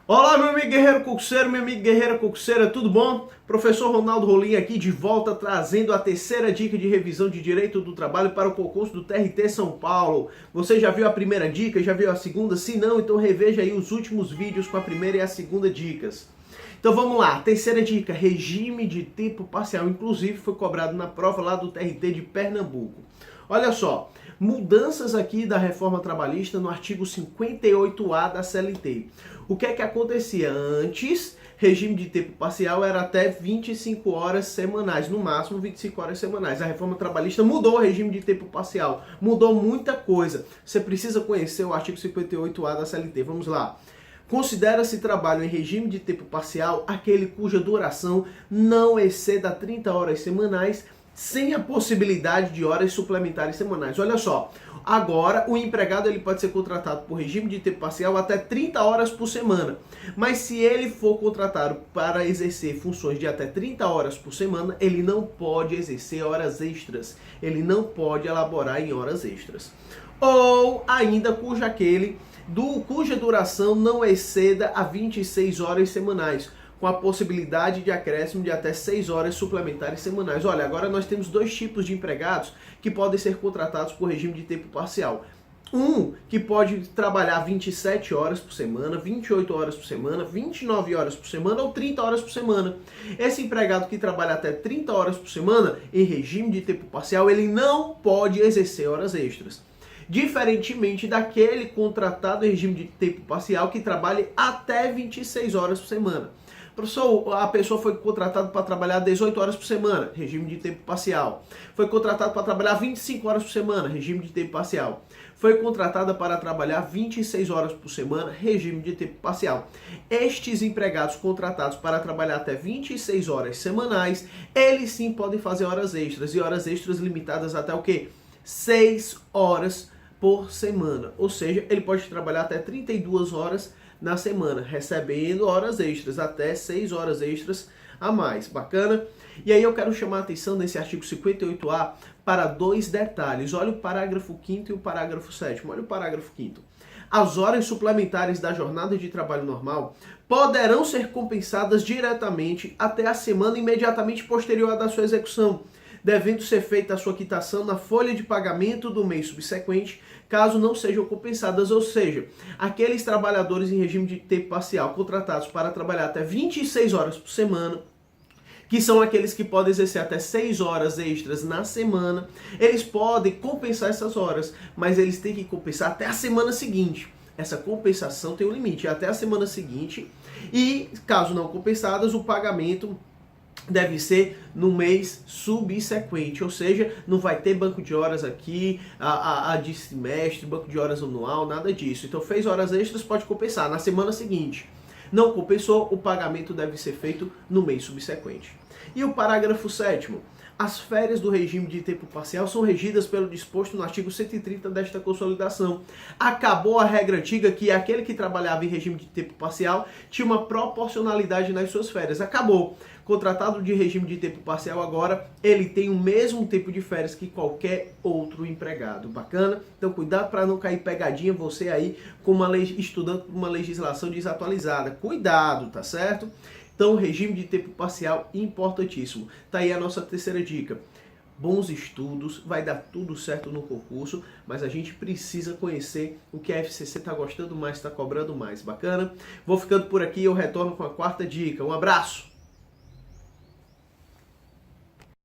Olá, meu amigo guerreiro concurseiro, minha amiga guerreira concurseira, tudo bom? Professor Ronaldo Rolim aqui de volta trazendo a terceira dica de revisão de Direito do Trabalho para o concurso do TRT São Paulo. Você já viu a primeira dica? Já viu a segunda? Se não, então reveja aí os últimos vídeos com a primeira e a segunda dicas. Então vamos lá, terceira dica, regime de tempo parcial, inclusive foi cobrado na prova lá do TRT de Pernambuco. Olha só, mudanças aqui da reforma trabalhista no artigo 58A da CLT. O que é que acontecia antes? Regime de tempo parcial era até 25 horas semanais, no máximo 25 horas semanais. A reforma trabalhista mudou o regime de tempo parcial, mudou muita coisa. Você precisa conhecer o artigo 58A da CLT. Vamos lá. Considera-se trabalho em regime de tempo parcial aquele cuja duração não exceda 30 horas semanais, sem a possibilidade de horas suplementares semanais. Olha só, agora o empregado ele pode ser contratado por regime de tempo parcial até 30 horas por semana. Mas se ele for contratado para exercer funções de até 30 horas por semana, ele não pode exercer horas extras. Ele não pode elaborar em horas extras. Ou ainda cuja duração não exceda a 26 horas semanais, com a possibilidade de acréscimo de até 6 horas suplementares semanais. Olha, agora nós temos dois tipos de empregados que podem ser contratados por regime de tempo parcial. Um que pode trabalhar 27 horas por semana, 28 horas por semana, 29 horas por semana ou 30 horas por semana. Esse empregado que trabalha até 30 horas por semana em regime de tempo parcial, ele não pode exercer horas extras. Diferentemente daquele contratado em regime de tempo parcial que trabalhe até 26 horas por semana. Professor, a pessoa foi contratada para trabalhar 18 horas por semana, regime de tempo parcial. Foi contratada para trabalhar 25 horas por semana, regime de tempo parcial. Foi contratada para trabalhar 26 horas por semana, regime de tempo parcial. Estes empregados contratados para trabalhar até 26 horas semanais, eles sim podem fazer horas extras, e horas extras limitadas até o quê? 6 horas por semana. Ou seja, ele pode trabalhar até 32 horas na semana, recebendo horas extras, até 6 horas extras a mais. Bacana? E aí eu quero chamar a atenção nesse artigo 58A para dois detalhes. Olha o parágrafo 5º e o parágrafo 7º. Olha o parágrafo 5º. As horas suplementares da jornada de trabalho normal poderão ser compensadas diretamente até a semana imediatamente posterior à da sua execução, devendo ser feita a sua quitação na folha de pagamento do mês subsequente, caso não sejam compensadas. Ou seja, aqueles trabalhadores em regime de tempo parcial contratados para trabalhar até 26 horas por semana, que são aqueles que podem exercer até 6 horas extras na semana, eles podem compensar essas horas, mas eles têm que compensar até a semana seguinte. Essa compensação tem um limite, até a semana seguinte, e caso não compensadas, o pagamento deve ser no mês subsequente, ou seja, não vai ter banco de horas aqui, a de semestre, banco de horas anual, nada disso. Então fez horas extras, pode compensar na semana seguinte. Não compensou, o pagamento deve ser feito no mês subsequente. E o parágrafo 7º. As férias do regime de tempo parcial são regidas pelo disposto no artigo 130 desta consolidação. Acabou a regra antiga que aquele que trabalhava em regime de tempo parcial tinha uma proporcionalidade nas suas férias. Acabou. Contratado de regime de tempo parcial agora, ele tem o mesmo tempo de férias que qualquer outro empregado. Bacana? Então cuidado para não cair pegadinha você aí com estudando uma legislação desatualizada. Cuidado, tá certo? Então, regime de tempo parcial importantíssimo. Tá aí a nossa terceira dica. Bons estudos, vai dar tudo certo no concurso, mas a gente precisa conhecer o que a FCC está gostando mais, está cobrando mais. Bacana? Vou ficando por aqui, eu retorno com a quarta dica. Um abraço!